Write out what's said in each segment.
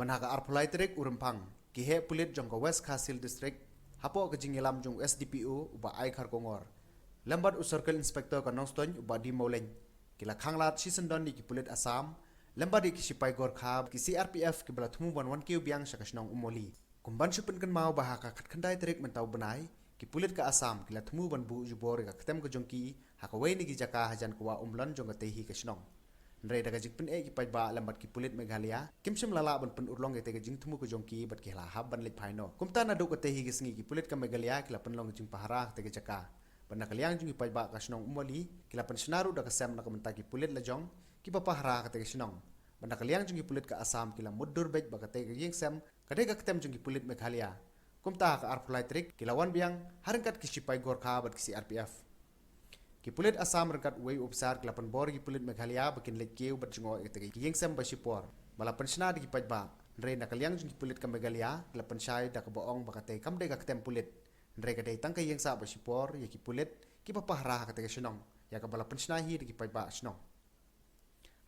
Manhaka Arpolaitrik Urimpang, Kihe Pulit Jongka West Kasil District, Hapo Kajingilam Jong SDPO uba Aikar Kongor. Lambat Circle Inspector Kanongstoin uba di Moleng. Kila Khanglat Shisendon di Pulit Assam, lambat di Shipai Gorkha, ki Crpf ki Balatmu 1 kiu biang Shakashnong Umwali. Kumban Shupin kan mau bahaka Khandai Trik mentau benai, ki Pulit ka Assam kila Tmu ban bu jubor ka Ketem ka Jongki, hakawai ni ki Jaka hajan kwa Umlan Jong Tehi Kashnong. Nrai daga jik pen ki pajba lambat ki Pulit Meghalaya kimsim lala ban pen urlong ke jing Tmu ka Jongki bat ki hab ban lit phaino kumta na do ka Tehi ki sngi ki Pulit ka Meghalaya kila pen long jing pahara te Jaka ban kaliang jing ki pajba Kashnong Umwali kila pen snaru daga sem na kamenta ki Pulit lajong ki pahara ka te Kashnong ban kaliang jing ki Pulit ka Assam kila mudur bej ba ka te jing sem kadai ka Ketem jing ki Pulit Meghalaya kumta ka Arpolaitrik kila wan biang harangkat ki Shipai Gorkha bat ki Crpf ki Pulit Assam rangkat wei upsar kelapan bor ki Pulit Meghalaya bakin lekeu berjungo etegi ki yengsem basipor balapan sna di pajba nre nakaliang jung ki Pulit ka Meghalaya kelapan syai dak boong bakate kamde ka Ketem Pulit nre kadai tangka yengsa basipor ya ki Pulit ki papahra ka te shnong ya ka balapan sna hi di pajba shnong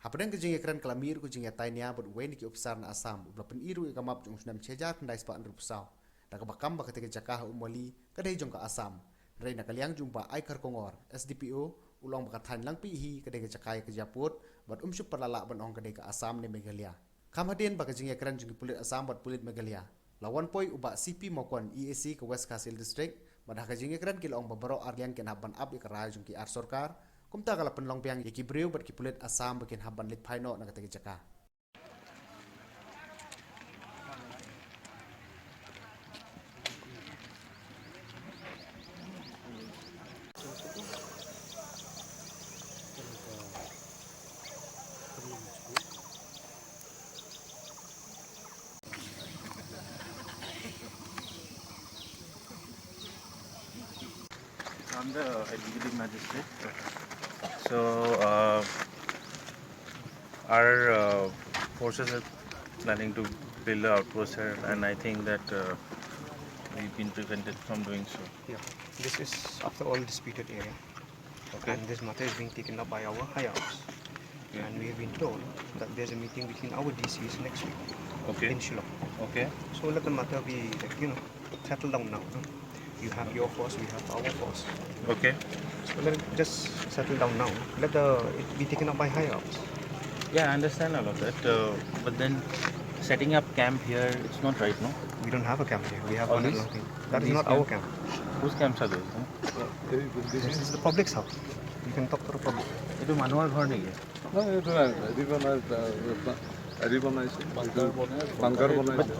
hapadang ke jing ekran kalamir ku jing etainya bot wei ni ki upsar na Assam balapan iru ka map jung snam chejar kandai spa andru pusau dak bakam bakate ke Jakah Umwali kadai jong ka Assam Rai nakaliang jumpa Aikar Kongor SDPO ulang bakatan lang pihi kadai ke Jakai ke Japut bat umsup perlala banong kadai ke Assam ne Meghalaya kamhadin bakajing ekran jung Pulit Assam bat Pulit Meghalaya lawan poi uba CP mokon EAC ke West Kasil District badah kajing ekran kilong babaro arlian ken haban ab ikara jung ki ar sarkar kumta kala penlong piang ki breu bat ki Pulit Assam bakin haban lit phaino na kadai ke Jakah I'm the executive magistrate. So our forces are planning to build an outpost here, and I think that we've been prevented from doing so. Yeah, this is after all disputed area. Okay. And this matter is being taken up by our higher ups. Okay. And we have been told that there's a meeting between our DCs next week Okay. in Shillong. Okay. So let the matter be, settled down now. You have your force, we have our force. Okay. So let it just settle down now. Let it be taken up by higher ups. Yeah, I understand all of that. But then setting up camp here, it's not right, no? We don't have a camp here. We have Oh, one this- along thing. That is these not our camp. Whose camps are those? This is the public's house. You can talk to the public. It is Manuar Ghar negi? But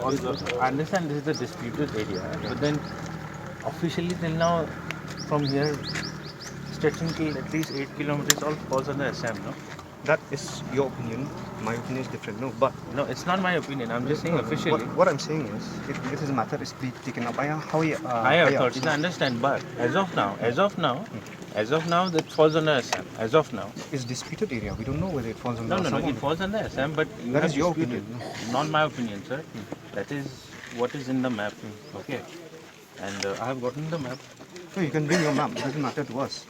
also, I understand this is a disputed area, but then officially till now, from here, stretching till at least 8 kilometers, all falls under Assam, no? That is your opinion. My opinion is different. No, but No, it's not my opinion. I'm just saying officially. What I'm saying is, if this matter is being taken up by a higher Higher authorities, I understand, but as of now, that falls under Assam. As of now, it's disputed area. We don't know whether it falls under no, Assam or it not. falls under Assam, but you That have is your disputed. opinion. Not my opinion, sir. That is what is in the map. Okay, and I have gotten the map. So you can bring your map. It doesn't matter to us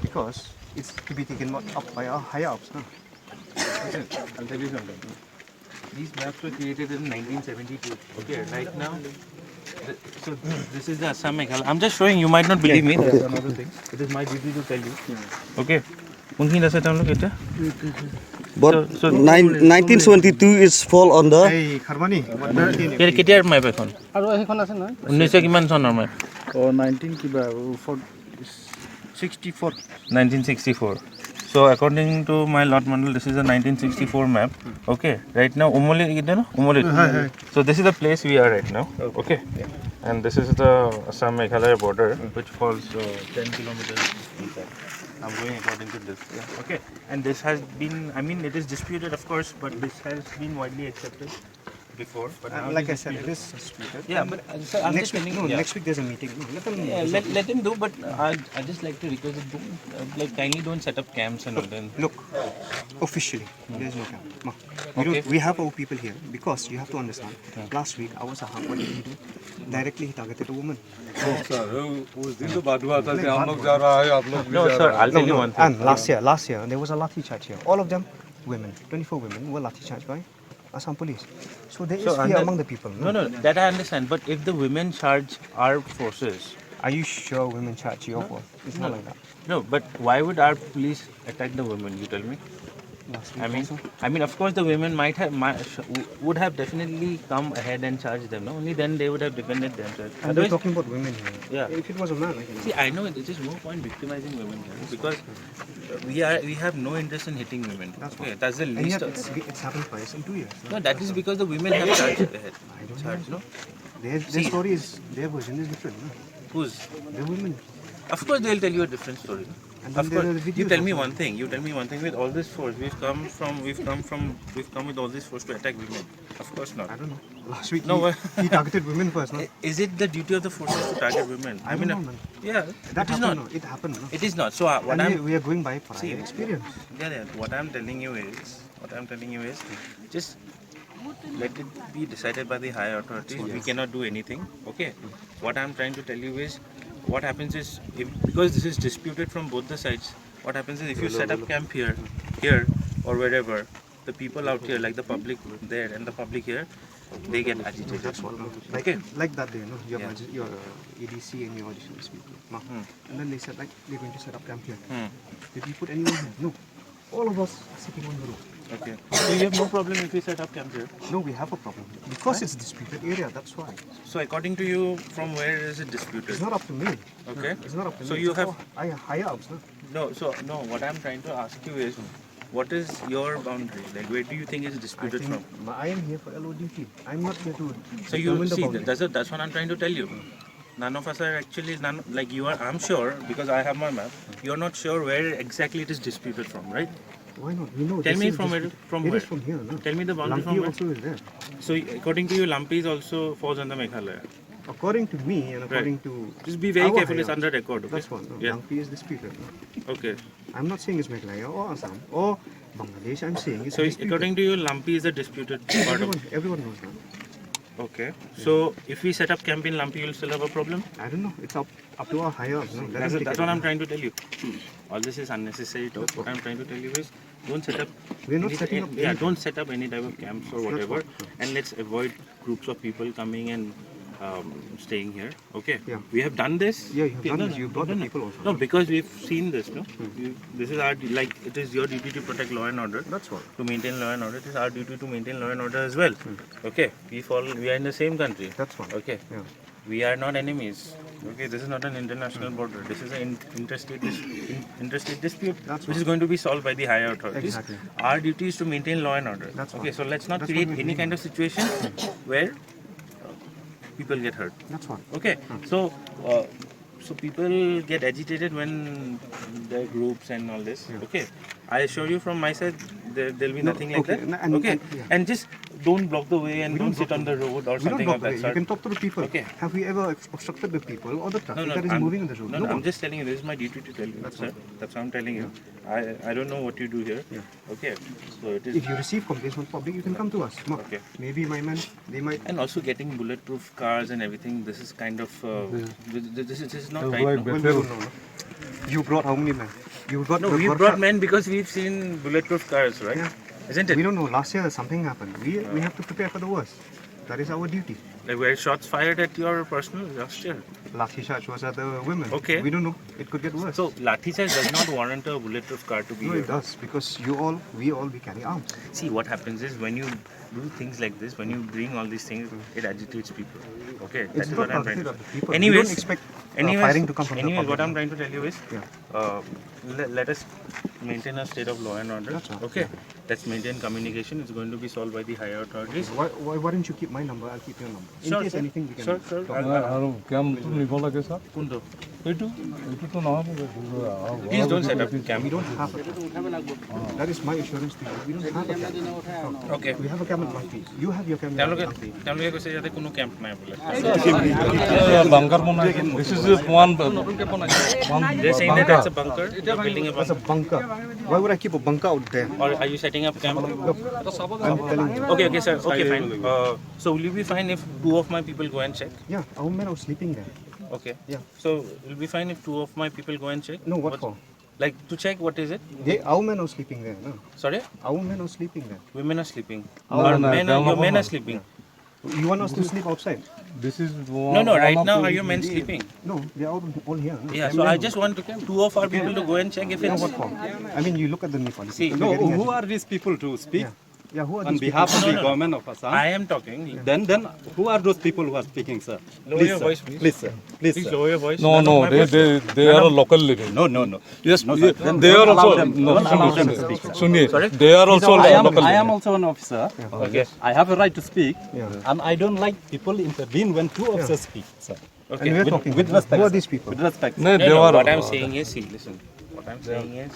because it's to be taken up by our higher ups. Huh? Listen, I'll tell you something. These maps were created in 1972. Okay, right now. So this is the Assam Meghalaya. I'm just showing. You might not believe me. That's another thing. It is my duty to tell you. Okay. Unki nasa down look at But 1972 is fall on the Hey, Kharmani. কেতিয়াৰ মাপ এখন আৰু সেইখন আছে নহয় 1900 কিমান চনৰ মাপ 19 কিবা 64 1964. So according to my lot model, this is a 1964 map. Okay, right now Umwali, Umwali. So this is the place we are right now. Okay, and this is the Assam Meghalaya border, which falls 10 kilometers inside. I'm going according to this. Okay, and this has been, I mean, it is disputed, of course, but this has been widely accepted before. But now Like it I is said, it disputed. is disputed. Yeah, but sir, I'm Next just week, telling you. next week there's a meeting. No, let them. Let him do, but I just like to request that don't kindly don't set up camps and all. Then Look, officially, there's no camp. Ma, Okay. we have our people here because you have to understand. Last week, our Sahab, what did he do? Directly he targeted a woman. उस दिन तो बात हुआ था कि हम लोग जा रहा है आप लोग भी no, जा sir, रहा I'll tell you one thing. And last year, there was a lathi charge here. All of them women, 24 women were lathi charged by Assam police. So there is So fear under- among the people. No, that I understand. But if the women charge our forces, Are you sure women charge your force? It's not like that. no, but why would our police attack the women? You tell me. Last week I mean, also. of course, the women would have definitely come ahead and charged them. No, only then they would have defended themselves. And we're Otherwise, talking about women here. Yeah. If it was a man, I can. see, I know it is no point victimizing women here because we have no interest in hitting women. That's Okay, fine. that's the And least. yet it's happened twice in 2 years. No, that is because the women have charged ahead. I don't Charged, know. no? Their See. story is, their version is different. No? Who's? The women. Of course, they'll tell you a different story. And then Of there course, are the you videos tell me also. one thing. You tell me one thing. With all this force, we've come with all this force to attack women. Of course not. I don't know. Last week No, he targeted women first. No? Is it the duty of the forces to target women? I don't know, man. Yeah, That it is happened. not. No? It happened. No? It is not. So what And I'm we are going by prior See, experience. yeah, what I'm telling you is just let it be decided by the higher authorities. We cannot do anything. Okay. What I'm trying to tell you is what happens is because this is disputed from both the sides. What happens is if you set up camp here or wherever, the people out here, like the public there and the public here, they get agitated. That's what. No? Like, Okay. like that day, no? Your, Yeah. your ADC and your audition speaker. No? And then they said, like, they're going to set up camp here. Did we put anyone here? No. All of us are sitting on the roof. Okay. So you have no problem if we set up camp here. No, we have a problem. Because it's disputed area, that's why. So according to you, from where is it disputed? It's not up to me. Okay. It's not up to So me. you It's have- up to higher ups, no? No. What I'm trying to ask you is, what is your boundary? Like, where do you think it's I disputed think from? I am here for LO duty. I'm not here to So you determine the see, boundary. that's what I'm trying to tell you. None of us are actually like you are. I'm sure because I have my map. You're not sure where exactly it is disputed from, right? Why not? We know. Tell this me is from where. disputed. From It where? is from here, no? Tell me the boundary Lampi from where. also is there. So according to you, Lampi also falls under Meghalaya. According to me and according to Just be very our careful. It's higher under ups, record. Okay? That's one. No? Yeah. Lampi is disputed. No? Okay. I'm not saying it's Meghalaya or Assam or Bangladesh. I'm saying it's So disputed. according to you, Lampi is a disputed part of. Everyone knows that. Okay. So if we set up camp in Lampi, you'll still have a problem. I don't know. It's up to our higher ups. No? Let That's them take what it. I'm trying to tell you. All this is unnecessary talk. What I'm trying to tell you is, don't set up. We're not setting up Yeah, anything. don't set up any type of camps or whatever, and let's avoid groups of people coming and staying here. Okay. Yeah. We have done this. Yeah, you have Okay, done no, this. no, You brought no, the no. people also. No, because we've seen this. No, this is our like it is your duty to protect law and order. That's what. To maintain law and order, it is our duty to maintain law and order as well. Okay, we are in the same country. That's one. Okay, Yeah. we are not enemies. Okay, this is not an international border. This is an interstate dispute, That's which is going to be solved by the higher authorities. Exactly. Our duty is to maintain law and order. That's okay, what. so let's not That's create what we're any doing. kind of situation where people get hurt. That's one. Okay, so people get agitated when there are groups and all this. Okay, I assure you from my side, there'll be nothing like okay, that. and- okay, and- yeah. and just don't block the way and We don't don't sit block on the road or We don't something block of the way. that You sort. can talk to the people. Okay. Have we ever obstructed the people or the traffic that is I'm- moving on the road? No, No I'm one. just telling you. This is my duty to tell you, That's sir. right. That's what I'm telling you. I don't know what you do here. Yeah. Okay, so it is. If you receive complaints from public, you can come to us. No. Okay. Maybe my man, they might. And also getting bulletproof cars and everything. This is kind of. This is not It's right. like no? Well, we Bethel. don't know. No? You brought how many men? You brought. No, the we Gorkha- brought men because we've seen bulletproof cars, right? Yeah. Isn't it? We don't know. Last year something happened. We have to prepare for the worst. That is our duty. Like were shots fired at your personal last year? Lathi charge was at the women. Okay. We don't know. It could get worse. So lathi charge does not warrant a bulletproof car to be no, here. it does because we all carry arms. See, what happens is when you do things like this, when you bring all these things, it agitates people. Okay, It's that's not what I'm trying targeted to at the people. Anyways, we don't expect firing to come from the public. what I'm trying to tell you is, Yeah. let us maintain a state of law and order. That's right. Okay, let's maintain communication. It's going to be solved by the higher authorities. Why don't you keep my number? I'll keep your number. In Sure, case sir. anything, we can. Sure, sure. talk. আৰু কেম্পটো নিব লাগে sir Kunto, এইটোতো নহ'ব please don't set up camp. We don't have a camp. That is my assurance to you. We don't have a camp. Okay. We have a camp at Lampi. You have your camp at তেওঁলোকে Lampi. তেওঁলোকে কৈছে যাতে কোনো camp নাই বোলে bunker বনাই this is one they're saying that that's a bunker you're building a That's bunker a bunker. Why would I keep a bunker out there? or are you setting up camp I'm telling you. okay sir okay fine so will you be fine if two of my people go and check Yeah, our men are sleeping there. okay Yeah. so it'll be fine if two of my people go and check No, what for? Like to check what is it? Our men are sleeping there. No? Sorry? Our men are sleeping there. Women are sleeping. No, Or no, men they are, are your not men are women. sleeping. You want us to sleep outside? This is No, right now are your men sleeping? No, they are all here. No? Yeah, so I just want two of our people to go and check if it's... What for? I mean, you look at the Nepali. See, people, they're No, getting who are these people to speak Yeah, who are on these behalf of No, the no. government of Assam? I am talking. Then who are those people who are speaking, sir? Lower Please, your sir. voice, please. Please, sir. Please, Please sir. lower your voice. No, None of no, my they, voice. they are a local living. No, no, no. Yes, No, ye- sir. Then they are don't allow also them- no, don't allow them to Suniye, speak, sir. Suniye, Sorry? they are also I am local an living. also an officer. Okay. I have a right to speak, and I don't like people intervene when two officers speak, sir. And Okay. we are With, talking. with respect. Who are sir. these people? With respect. No, No, they no, are what I'm saying is, see, listen. What I'm saying is,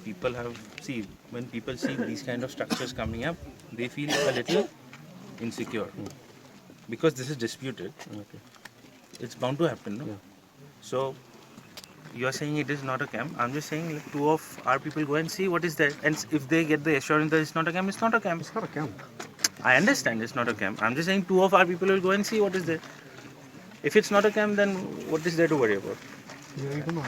people have, see, when people see these kind of structures coming up, they feel a little insecure. Because this is disputed. It's bound to happen, no? So, you are saying it is not a camp. I'm just saying, like, two of our people go and see what is there. And if they get the assurance that it's not a camp, it's not a camp. It's not a camp. I understand it's not a camp. I'm just saying two of our people will go and see what is there. If it's not a camp, then what is there to worry about? You don't know.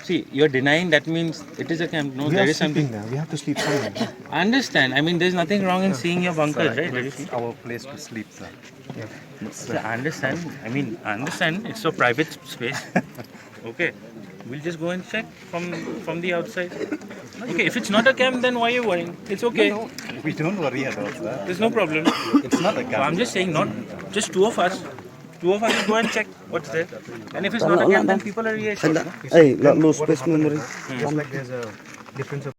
See, you're denying that means it is a camp. No, We there are is sleeping something. there. We have to sleep somewhere. I understand. I mean, there's nothing wrong in seeing your bunkers, right? Where you It's see. our place to sleep, sir. So I understand. I mean, I understand. It's a private space. Okay. We'll just go and check from the outside. Okay, if it's not a camp, then why are you worrying? It's okay. No, we don't worry at all, sir. There's no problem. It's not a So camp. I'm just saying, not just two of us. Two of us will go and check what's there. And if it's not a camp, then people are reassured. no? Hey, lot lose space memory. It's like there's a difference of